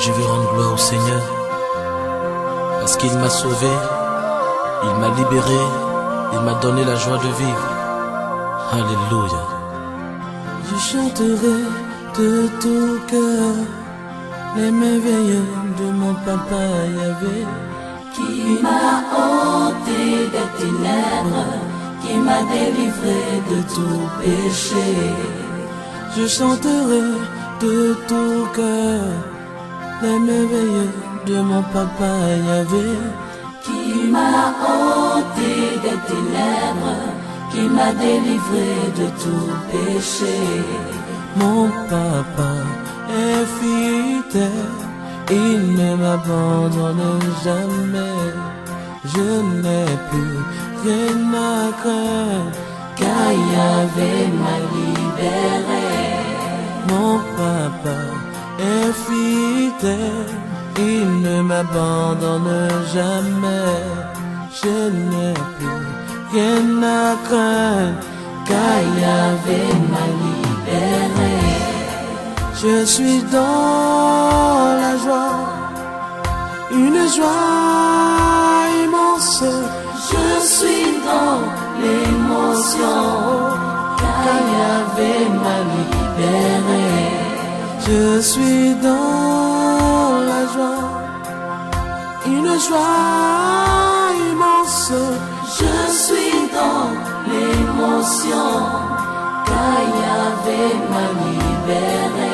Je veux rendre gloire au Seigneur, parce qu'il m'a sauvé, il m'a libéré, il m'a donné la joie de vivre. Alléluia. Je chanterai de tout cœur les merveilles de mon papa Yahvé, qui m'a ôté des ténèbres, qui m'a délivré de tout péché. Je chanterai de tout cœur les merveilles de mon papa Yahvé, qui m'a ôté des ténèbres, qui m'a délivré de tout péché. Mon papa est fidèle, il ne m'abandonne jamais. Je n'ai plus rien à craindre, car Yahvé m'a libéré. Mon papa est fidèle, il ne m'abandonne jamais. Je n'ai plus rien à craindre, car Yahvé m'a libéré. Je suis dans la joie, une joie immense. Je suis dans l'émotion, car Yahvé m'a libéré. Je suis dans la joie, une joie immense. Je suis dans l'émotion, car Yahvé m'a libéré.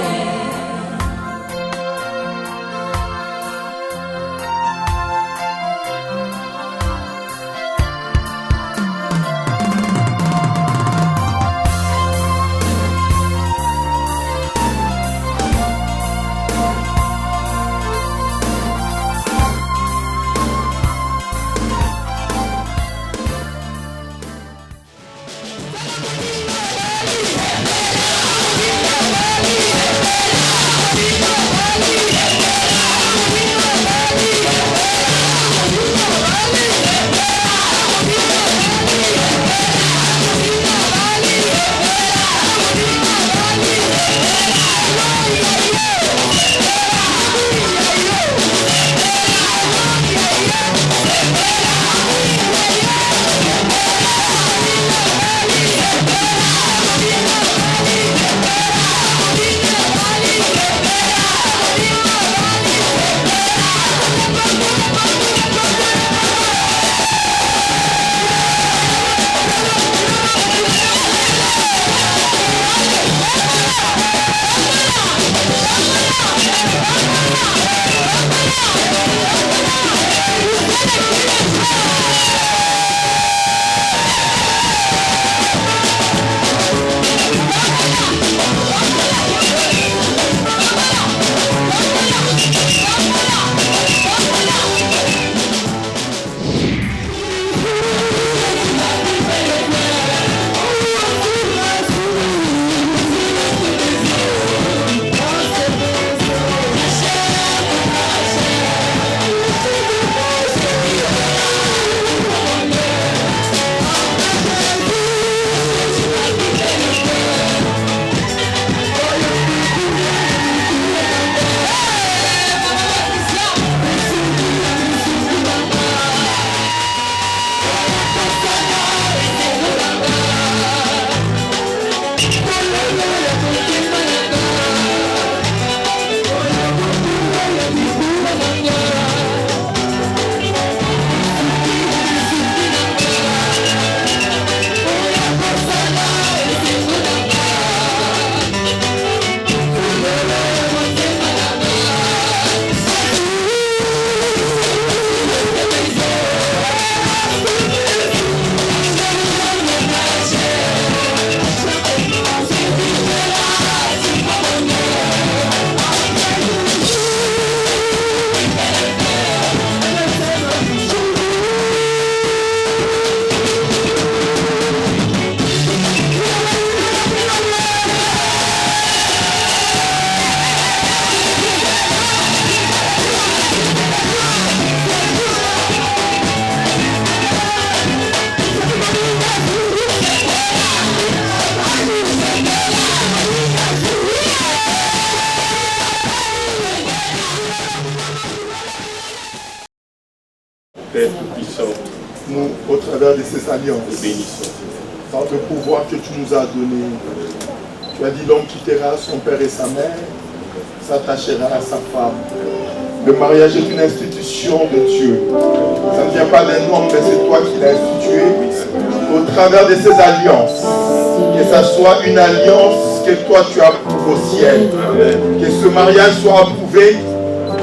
Père Tout-Puissant, nous, au travers de ces alliances, nous bénissons. par le pouvoir que tu nous as donné, tu as dit l'homme quittera son père et sa mère, s'attachera à sa femme. Le mariage est une institution de Dieu. Ça ne vient pas d'un homme, mais c'est toi qui l'as institué. Au travers de ces alliances, que ça soit une alliance que toi tu approuves au ciel. Que ce mariage soit approuvé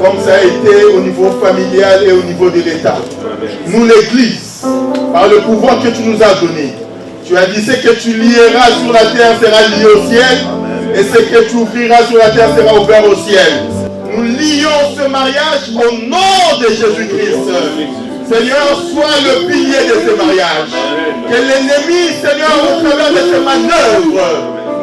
comme ça a été au niveau familial et au niveau de l'État. Nous, l'Église, par le pouvoir que tu nous as donné, tu as dit ce que tu lieras sur la terre sera lié au ciel, et ce que tu ouvriras sur la terre sera ouvert au ciel. Nous lions ce mariage au nom de Jésus-Christ. Seigneur, sois le pilier de ce mariage. Que l'ennemi, Seigneur, au travers de ces manœuvres,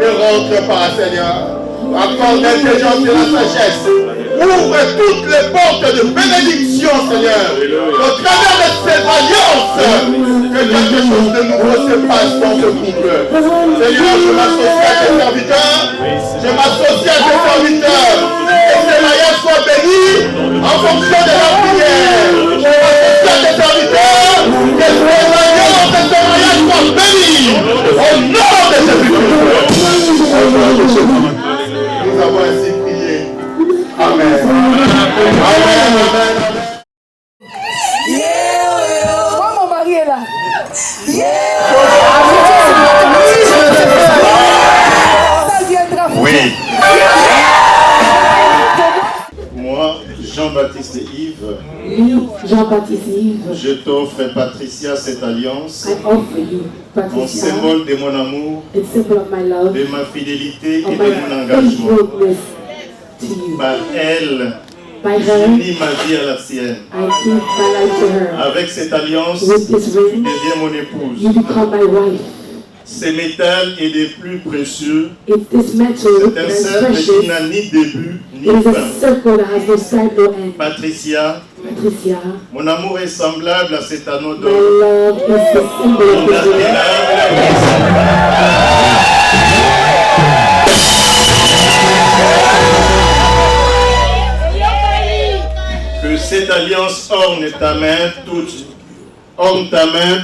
ne rentre pas, Seigneur. Accorde l'intelligence et la sagesse. Ouvre toutes les portes de bénédiction, Seigneur. Au travers de cette alliance, que quelque chose de nouveau se passe dans ce couple. Seigneur, je m'associe à tes serviteurs. Je m'associe à tes serviteurs. Que ces mariages soient bénis en fonction de la prière. Je m'associe à tes serviteurs. Que ces alliances et ces mariages soient bénis. Au nom de Jésus-Christ. Nous avons ainsi prié. Amen. Amen. Moi, mon mari est là. Ça viendra. Oui. Moi, Jean-Baptiste Yves, Jean-Baptiste Yves, je t'offre, Patricia, cette alliance, I offer you, en Patricia, symbole de mon amour, a symbol of my love, de ma fidélité et of de my mon engagement. faithfulness to you. Par elle, By her, j'unis ma vie à la sienne. I give my life to her. Avec cette alliance, With this tu ring, deviens mon you épouse. become my wife. Ce métal est des plus précieux. If this metal C'est un is cercle precious, qui n'a ni début ni it is fin. a circle that has no start, no end. Patricia, Patricia, mon amour est semblable à cet anneau my d'or. love is the symbol of the ring. Que cette alliance orne ta main,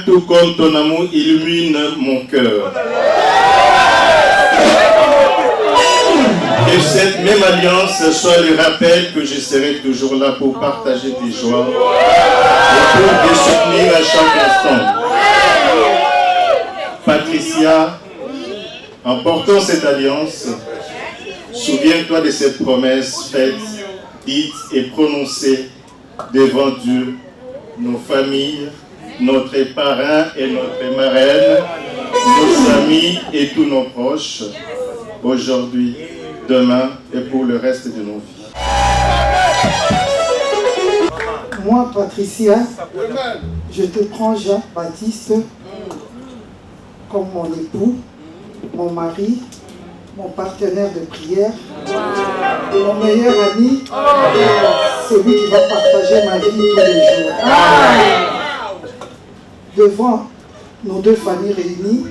tout comme ton amour illumine mon cœur. Que cette même alliance soit le rappel que je serai toujours là pour partager tes joies et pour te soutenir à chaque instant. Patricia, en portant cette alliance, souviens-toi de cette promesse faite, dite et prononcée devant Dieu, nos familles, notre parrain et notre marraine, nos amis et tous nos proches, aujourd'hui, demain et pour le reste de nos vies. Moi, Patricia, je te prends Jean-Baptiste comme mon époux, mon mari, mon partenaire de prière, mon meilleur ami, celui qui va partager ma vie tous les jours. Devant nos deux familles réunies,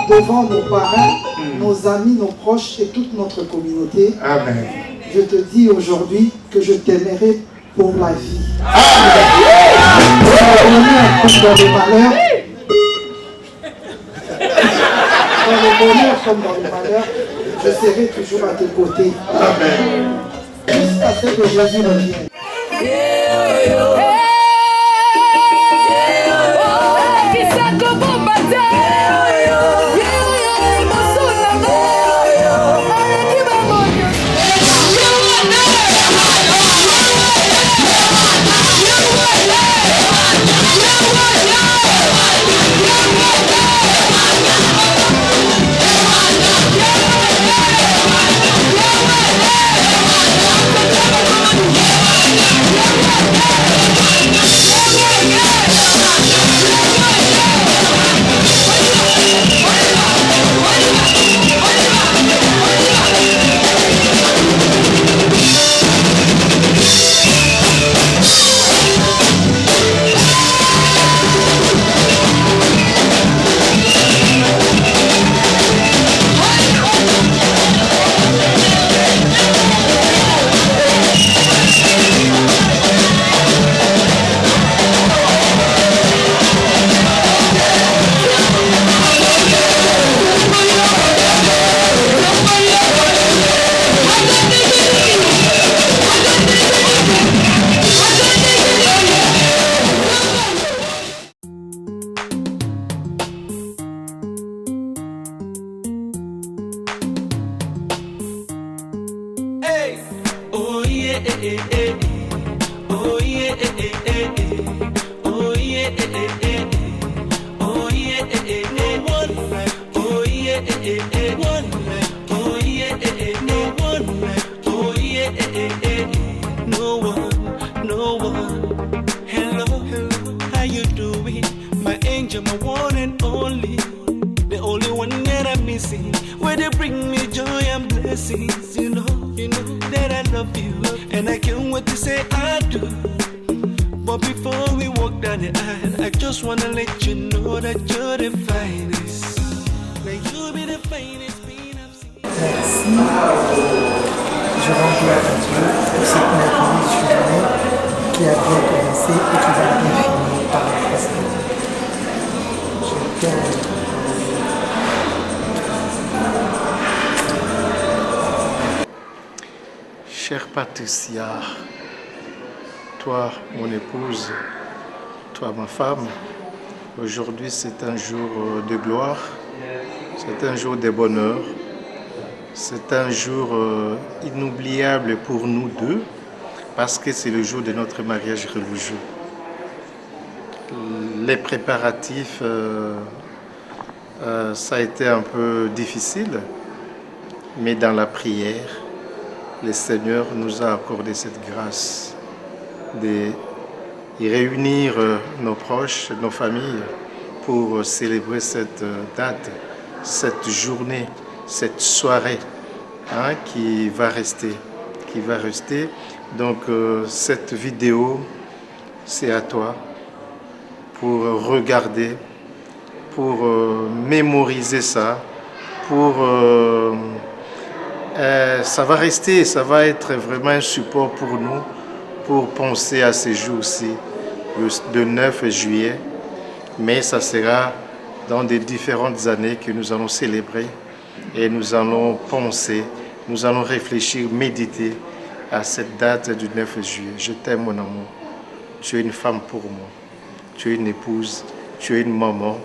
devant nos parents, nos amis, nos proches et toute notre communauté, Amen. je te dis aujourd'hui que je t'aimerai pour la vie. Dans le bonheur comme dans le malheur, dans le bonheur comme dans le malheur, je serai toujours à tes côtés. Amen. Jusqu'à ce que Jésus revienne. Yeah. yeah, oh yeah, oh yeah, oh yeah, one life, oh yeah, one life, oh yeah, no one life, oh yeah, no one. Hello, how you doing? My angel, my one and only, the only one that I'm missing. Where they bring me joy and blessings, you know that I love you, and I can't wait to say I do. But before we walk down the aisle, I just wanna let you know that you're the finest. That you'll be the finest being I've seen. Merci. Je rends gloire à Dieu pour cette merveilleuse journée qui a bien commencé et qui va bien finir par la grâce de Dieu. Je t'aime. Chère Patricia, toi, mon épouse, toi, ma femme, aujourd'hui c'est un jour de gloire, c'est un jour de bonheur, c'est un jour inoubliable pour nous deux, parce que c'est le jour de notre mariage religieux. Les préparatifs, ça a été un peu difficile, mais dans la prière, le Seigneur nous a accordé cette grâce de réunir nos proches, nos familles pour célébrer cette date, cette journée, cette soirée qui va rester. Donc cette vidéo, c'est à toi pour regarder, pour mémoriser ça, pour... ça va rester, ça va être vraiment un support pour nous, pour penser à ces jours-ci, le 9 juillet. Mais ça sera dans des différentes années que nous allons célébrer et nous allons penser, nous allons réfléchir, méditer à cette date du 9 juillet. Je t'aime, mon amour. Tu es une femme pour moi. Tu es une épouse, tu es une maman,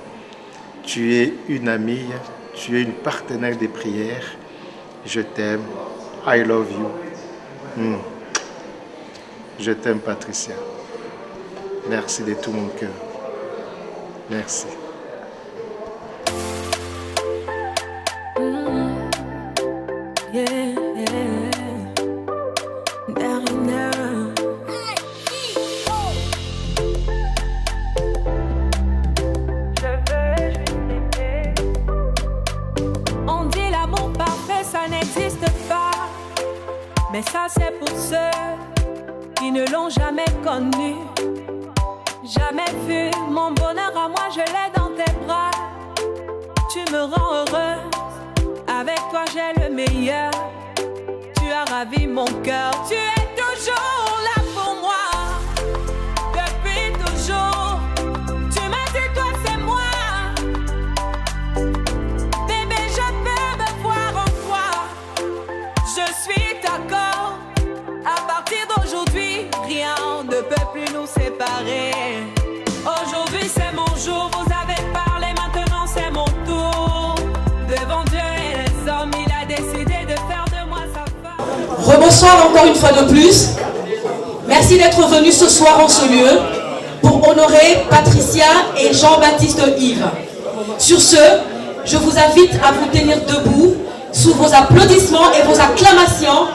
tu es une amie, tu es une partenaire des prières. Je t'aime. I love you. Je t'aime, Patricia. Merci de tout mon cœur. Merci. On dit l'amour parfait, ça n'existe pas. Mais ça, c'est pour ceux qui ne l'ont jamais connu. Jamais vu mon bonheur à moi, je l'ai dans tes bras. Tu me rends heureuse, avec toi j'ai le meilleur. Tu as ravi mon cœur, tu es toujours là pour moi. Depuis toujours, tu m'as dit toi c'est moi. Bébé, je peux me voir en toi. Je suis d'accord, à partir d'aujourd'hui, rien ne peut plus nous séparer. Aujourd'hui c'est mon jour, vous avez parlé, maintenant c'est mon tour. Devant Dieu et les hommes, il a décidé de faire de moi sa femme. Rebonsoir encore une fois de plus. Merci d'être venus ce soir en ce lieu pour honorer Patricia et Jean-Baptiste Yves. Sur ce, je vous invite à vous tenir debout sous vos applaudissements et vos acclamations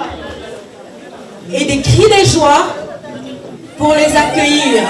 et des cris de joie pour les accueillir.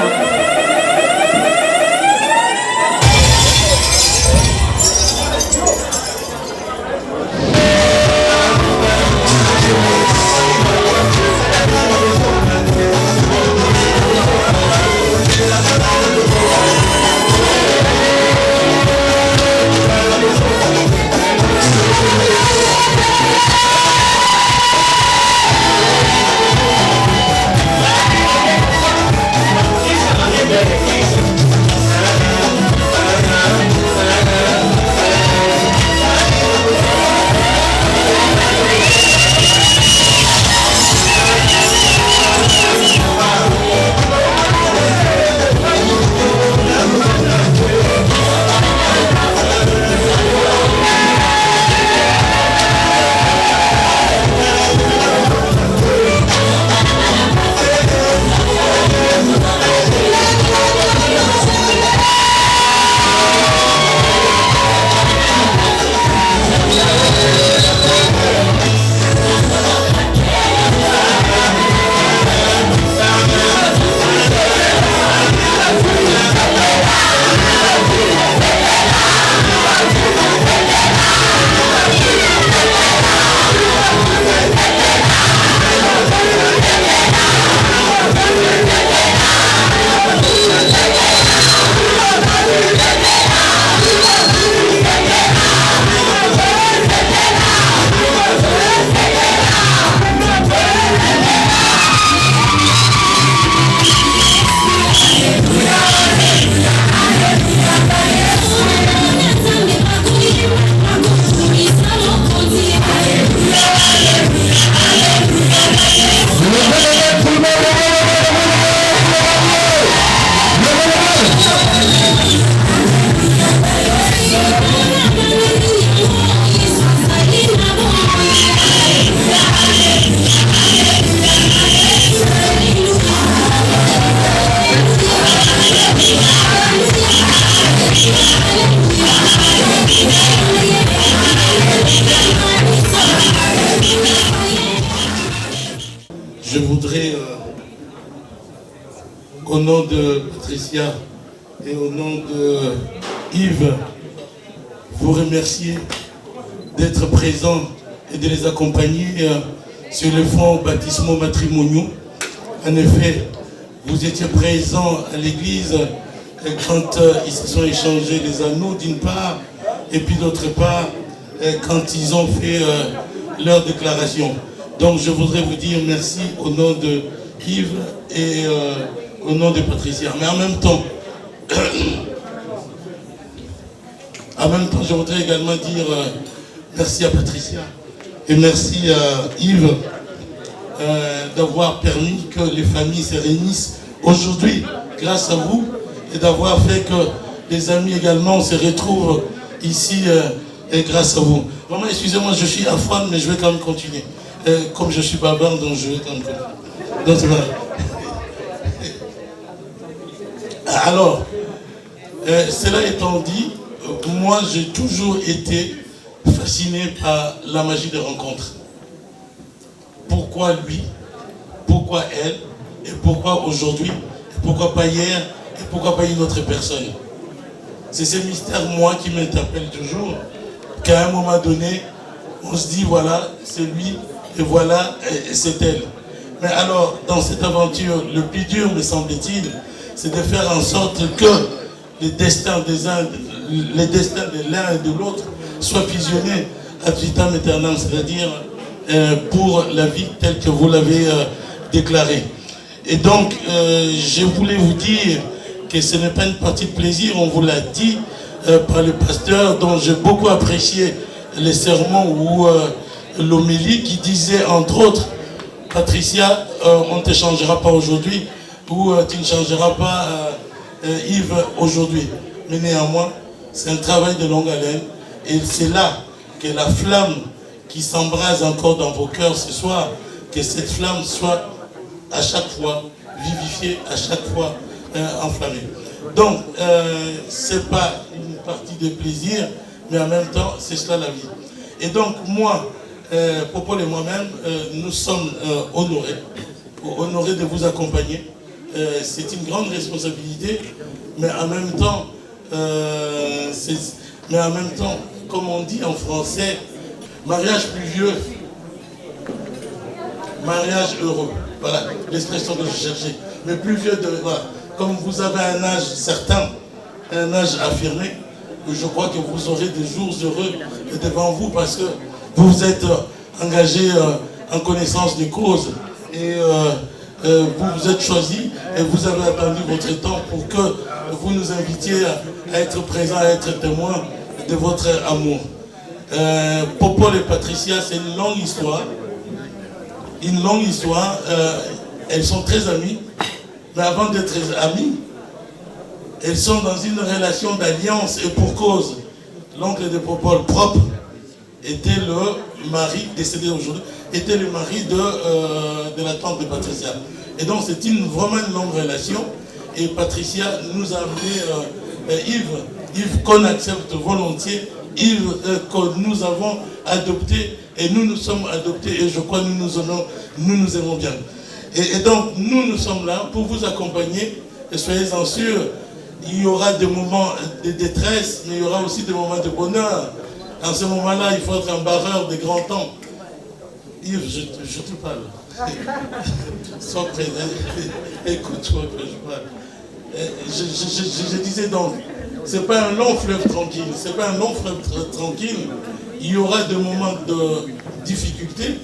je voudrais, au nom de Patricia et au nom de Yves, vous remercier d'être présents et de les accompagner sur le fonds baptismaux matrimoniaux. En effet, vous étiez présents à l'église quand ils se sont échangés les anneaux d'une part, et puis d'autre part, quand ils ont fait leur déclaration. Donc je voudrais vous dire merci au nom de Yves et au nom de Patricia. Mais en même temps, je voudrais également dire merci à Patricia et merci à Yves d'avoir permis que les familles se réunissent aujourd'hui grâce à vous et d'avoir fait que les amis également se retrouvent ici et grâce à vous. Vraiment, excusez-moi, je suis afghane, mais je vais quand même continuer. Comme je suis barbare, donc je vais quand même continuer. Donc, voilà. Alors, cela étant dit, moi j'ai toujours été fasciné par la magie des rencontres. Pourquoi lui? Pourquoi elle? Et pourquoi aujourd'hui? Et pourquoi pas hier? Et pourquoi pas une autre personne? C'est ce mystère, moi, qui m'interpelle toujours, qu'à un moment donné, on se dit, voilà, c'est lui, et voilà, c'est elle. Mais alors, dans cette aventure, le plus dur, me semble-t-il, c'est de faire en sorte que les destins des uns, les destins de l'un et de l'autre soient fusionnés ad vitam aeternam, c'est-à-dire pour la vie telle que vous l'avez déclarée. Et donc, je voulais vous dire que ce n'est pas une partie de plaisir, on vous l'a dit par le pasteur, dont j'ai beaucoup apprécié les sermons ou l'homélie, qui disait entre autres, Patricia, on ne te changera pas aujourd'hui, ou tu ne changeras pas Yves aujourd'hui. Mais néanmoins, c'est un travail de longue haleine, et c'est là que la flamme qui s'embrase encore dans vos cœurs ce soir, que cette flamme soit à chaque fois vivifiée, à chaque fois enflammée. Donc, ce n'est pas une partie de plaisir, mais en même temps, c'est cela la vie. Et donc, moi, Popol et moi-même, nous sommes honorés de vous accompagner. C'est une grande responsabilité, mais en même temps, comme on dit en français, mariage pluvieux, mariage heureux. Voilà l'expression que je cherchais. Mais pluvieux, voilà. Comme vous avez un âge certain, un âge affirmé, je crois que vous aurez des jours heureux devant vous parce que vous vous êtes engagé en connaissance de cause et vous vous êtes choisi et vous avez attendu votre temps pour que vous nous invitiez à être présents, à être témoins de votre amour. Popol et Patricia, c'est une longue histoire. Une longue histoire. Elles sont très amies. Mais avant d'être amies, elles sont dans une relation d'alliance et pour cause. L'oncle de Popol propre était le mari, décédé aujourd'hui, était le mari de la tante de Patricia. Et donc c'est vraiment une longue relation. Et Patricia nous a amené Yves qu'on accepte volontiers, Yves que nous avons adopté et nous nous sommes adoptés et je crois que nous nous aimons bien. Et donc nous sommes là pour vous accompagner et soyez-en sûrs, il y aura des moments de détresse, mais il y aura aussi des moments de bonheur. En ce moment-là, il faut être un barreur de grand temps. Yves, je te parle. Sois présent. Écoute-moi que je parle. Je disais donc, c'est pas un long fleuve tranquille. C'est pas un long fleuve tranquille. Il y aura des moments de difficulté.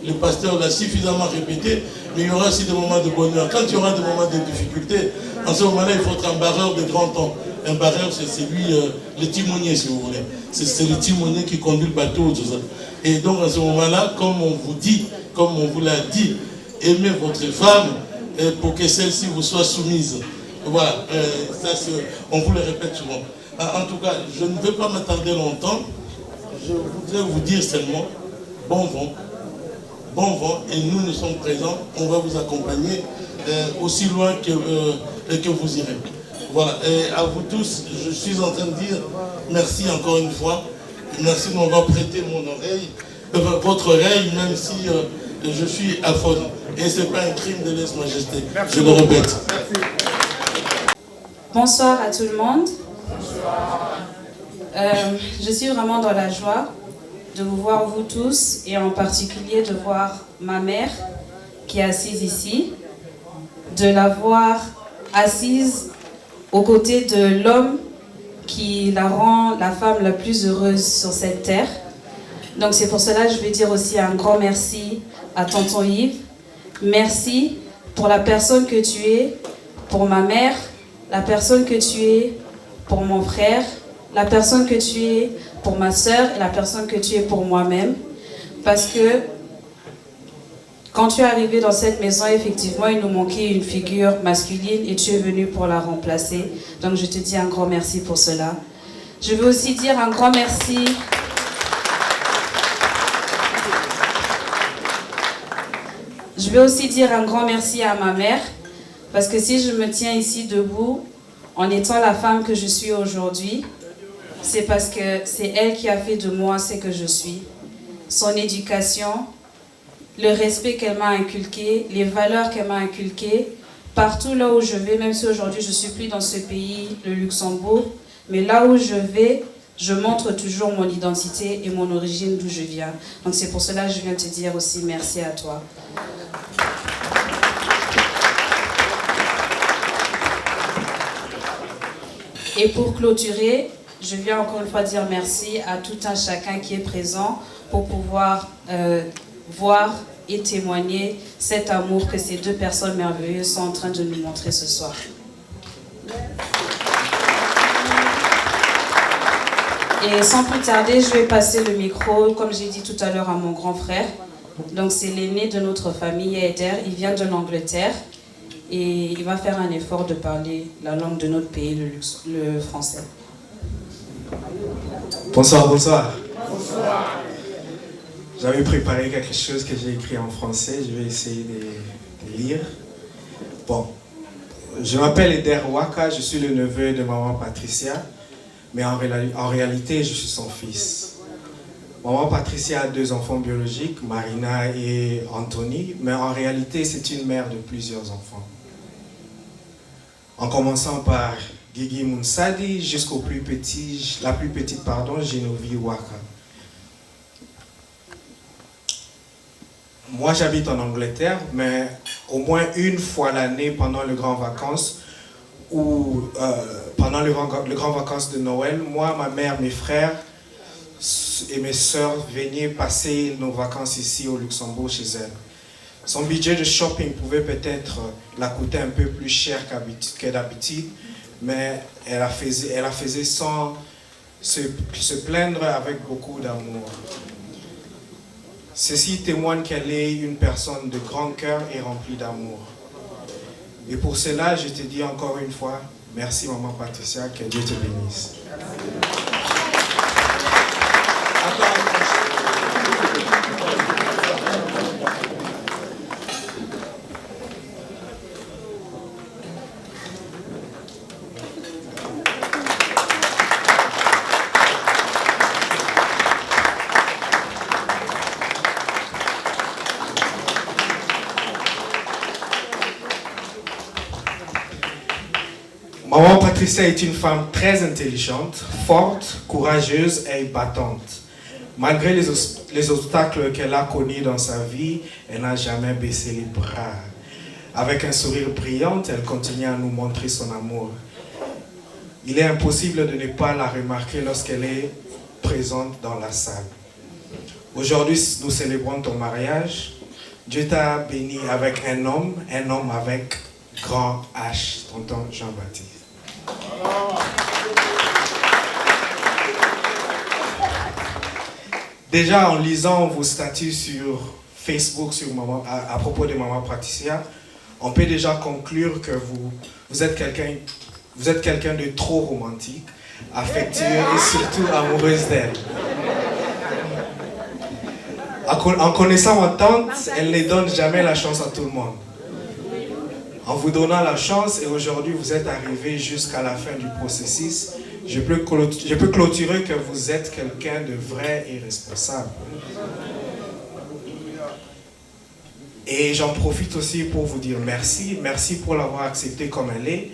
Le pasteur l'a suffisamment répété, mais il y aura aussi des moments de bonheur. Quand il y aura des moments de difficulté, en ce moment-là, il faut être un barreur de grand temps. Un barreur, c'est lui, le timonier, si vous voulez. C'est le timonier qui conduit le bateau, tout ça. Et donc, en ce moment-là, comme on vous dit, comme on vous l'a dit, aimez votre femme pour que celle-ci vous soit soumise. Voilà, ça, on vous le répète souvent. En tout cas, je ne vais pas m'attarder longtemps. Je voudrais vous dire seulement, bon vent. Bon vent, et nous sommes présents, on va vous accompagner aussi loin que vous irez. Voilà, et à vous tous, je suis en train de dire merci encore une fois, merci de m'avoir prêté mon oreille, votre oreille, même si je suis aphone. Et ce n'est pas un crime de lèse-majesté. Je le répète. Bonsoir à tout le monde. Je suis vraiment dans la joie de vous voir vous tous et en particulier de voir ma mère qui est assise ici, de la voir assise aux côtés de l'homme qui la rend la femme la plus heureuse sur cette terre. Donc c'est pour cela que je vais dire aussi un grand merci à tonton Yves. Merci pour la personne que tu es, pour ma mère, la personne que tu es pour mon frère, la personne que tu es pour ma soeur et la personne que tu es pour moi-même. Parce que quand tu es arrivé dans cette maison, effectivement, il nous manquait une figure masculine et tu es venu pour la remplacer. Donc je te dis un grand merci pour cela. Je veux aussi dire un grand merci. Je veux aussi dire un grand merci à ma mère, parce que si je me tiens ici debout, en étant la femme que je suis aujourd'hui, c'est parce que c'est elle qui a fait de moi ce que je suis. Son éducation, le respect qu'elle m'a inculqué, les valeurs qu'elle m'a inculquées, partout là où je vais, même si aujourd'hui je ne suis plus dans ce pays, le Luxembourg, mais là où je vais, je montre toujours mon identité et mon origine d'où je viens. Donc c'est pour cela que je viens te dire aussi merci à toi. Et pour clôturer, je viens encore une fois dire merci à tout un chacun qui est présent pour pouvoir voir et témoigner cet amour que ces deux personnes merveilleuses sont en train de nous montrer ce soir. Et sans plus tarder, je vais passer le micro, comme j'ai dit tout à l'heure, à mon grand frère. Donc c'est l'aîné de notre famille, Eder. Il vient de l'Angleterre et il va faire un effort de parler la langue de notre pays, le français. Bonsoir, bonsoir. Bonsoir. J'avais préparé quelque chose que j'ai écrit en français, je vais essayer de lire. Bon, je m'appelle Eder Waka, je suis le neveu de maman Patricia, mais en réalité, je suis son fils. Maman Patricia a 2 enfants biologiques, Marina et Anthony, mais en réalité, c'est une mère de plusieurs enfants. En commençant par Gigi Mounsadi jusqu'au plus petit, la plus petite, Genovi Waka. Moi, j'habite en Angleterre, mais au moins une fois l'année pendant les grandes vacances ou pendant les grandes vacances de Noël, moi, ma mère, mes frères et mes sœurs venaient passer nos vacances ici au Luxembourg chez elle. Son budget de shopping pouvait peut-être la coûter un peu plus cher que d'habitude, mais elle la faisait sans se plaindre, avec beaucoup d'amour. Ceci témoigne qu'elle est une personne de grand cœur et remplie d'amour. Et pour cela, je te dis encore une fois, merci maman Patricia, que Dieu te bénisse. Maman Patricia est une femme très intelligente, forte, courageuse et battante. Malgré les obstacles qu'elle a connus dans sa vie, elle n'a jamais baissé les bras. Avec un sourire brillant, elle continue à nous montrer son amour. Il est impossible de ne pas la remarquer lorsqu'elle est présente dans la salle. Aujourd'hui, nous célébrons ton mariage. Dieu t'a béni avec un homme avec grand H, tonton Jean-Baptiste. Déjà, en lisant vos statuts sur Facebook à propos de maman Patricia, on peut déjà conclure que vous êtes quelqu'un de trop romantique, affectueux et surtout amoureuse d'elle. En connaissant ma tante, elle ne donne jamais la chance à tout le monde. En vous donnant la chance, et aujourd'hui vous êtes arrivé jusqu'à la fin du processus, je peux clôturer que vous êtes quelqu'un de vrai et responsable. Et j'en profite aussi pour vous dire merci. Merci pour l'avoir acceptée comme elle est.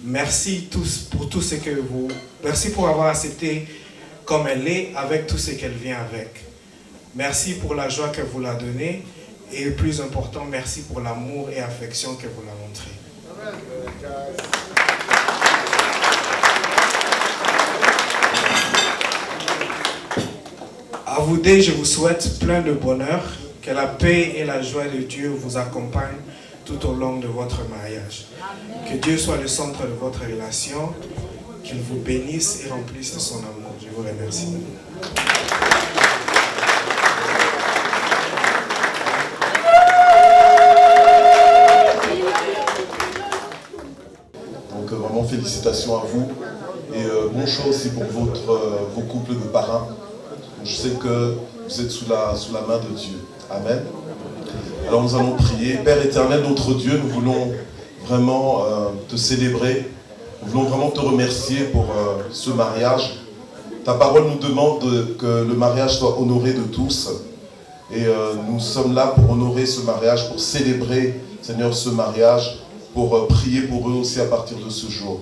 Merci pour tout ce que vous... Merci pour avoir accepté comme elle est, avec tout ce qu'elle vient avec. Merci pour la joie que vous la donnez. Et le plus important, merci pour l'amour et affection que vous la montrez. À vous deux, je vous souhaite plein de bonheur, que la paix et la joie de Dieu vous accompagnent tout au long de votre mariage. Que Dieu soit le centre de votre relation, qu'il vous bénisse et remplisse de son amour. Je vous remercie. Donc vraiment félicitations à vous et bon choix aussi pour vos couples de parrains. Je sais que vous êtes sous la main de Dieu. Amen. Alors nous allons prier. Père éternel, notre Dieu, nous voulons vraiment te célébrer. Nous voulons vraiment te remercier pour ce mariage. Ta parole nous demande que le mariage soit honoré de tous. Et nous sommes là pour honorer ce mariage, pour célébrer, Seigneur, ce mariage, pour prier pour eux aussi à partir de ce jour.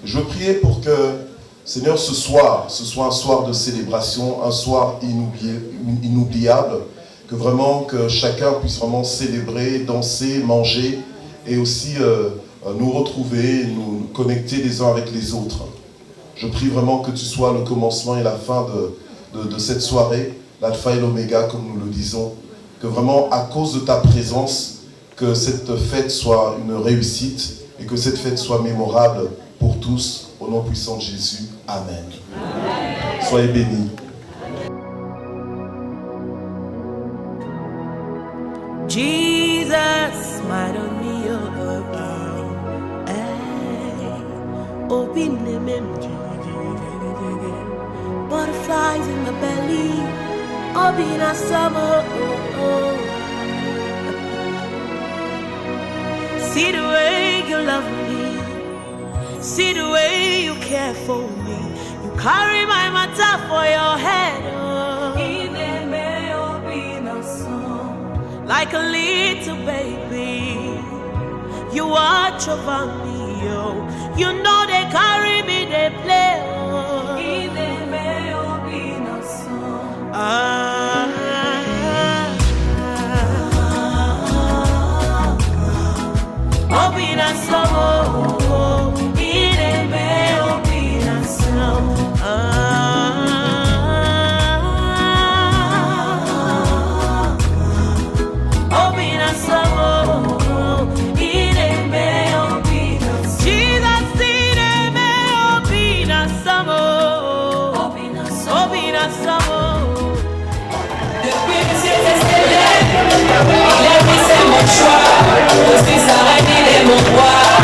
Je veux prier pour que, Seigneur, ce soit un soir de célébration, un soir inoubliable, que vraiment que chacun puisse vraiment célébrer, danser, manger et aussi nous retrouver, nous connecter les uns avec les autres. Je prie vraiment que tu sois le commencement et la fin de cette soirée, l'alpha et l'oméga comme nous le disons, que vraiment à cause de ta présence, que cette fête soit une réussite et que cette fête soit mémorable pour tous, au nom puissant de Jésus. Amen. Amen. Soyez bénis. Jesus, my butterflies in my belly, open a summer. See the way you love me, see the way you care for me. You carry my matter for your head, like a little baby. You watch over me, oh. You know they carry me, they play, oh. Il est mon choix, je suis arrêté, il est mon droit.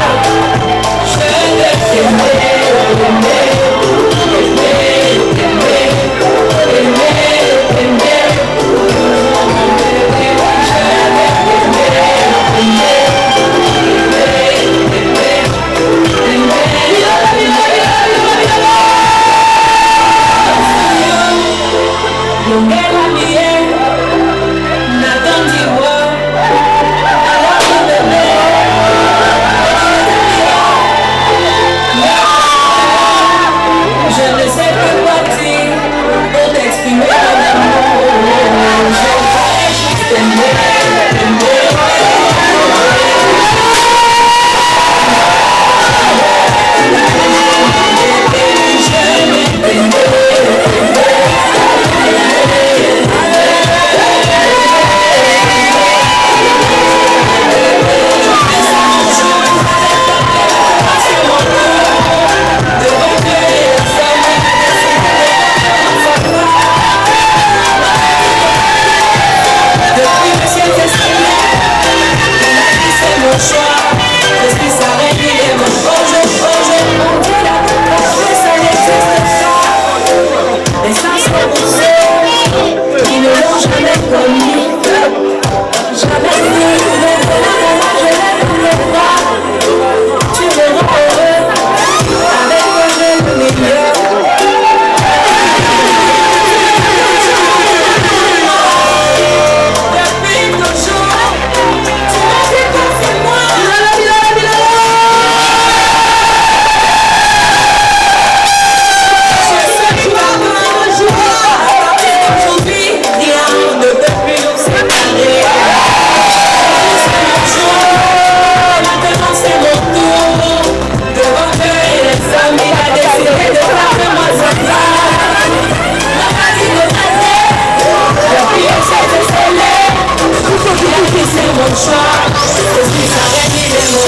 C'est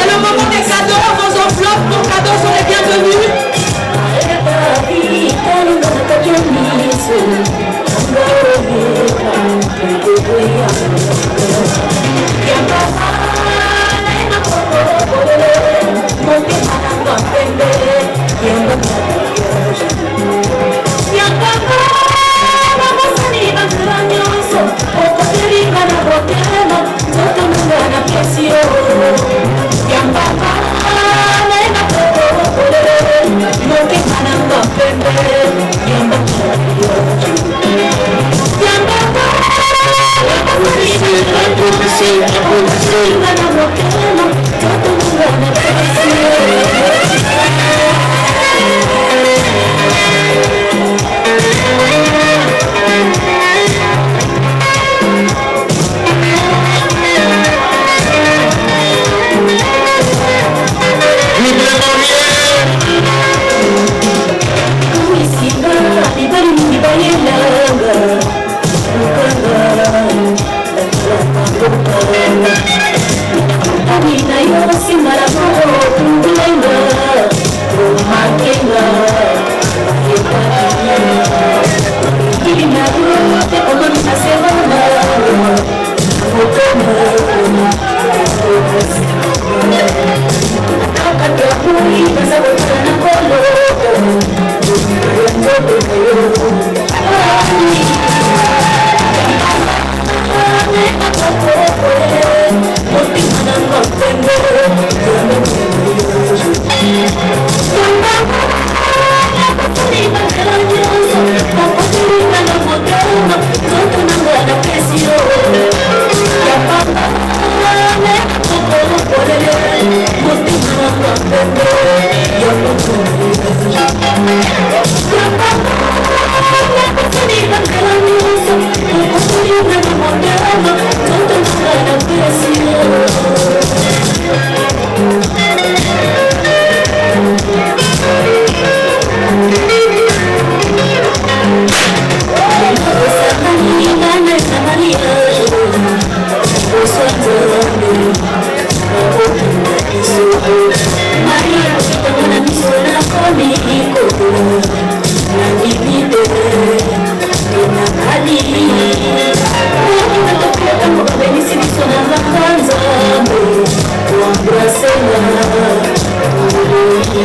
le moment des cadeaux, vos enveloppes, vos cadeaux sont les bienvenus.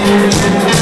Thank you.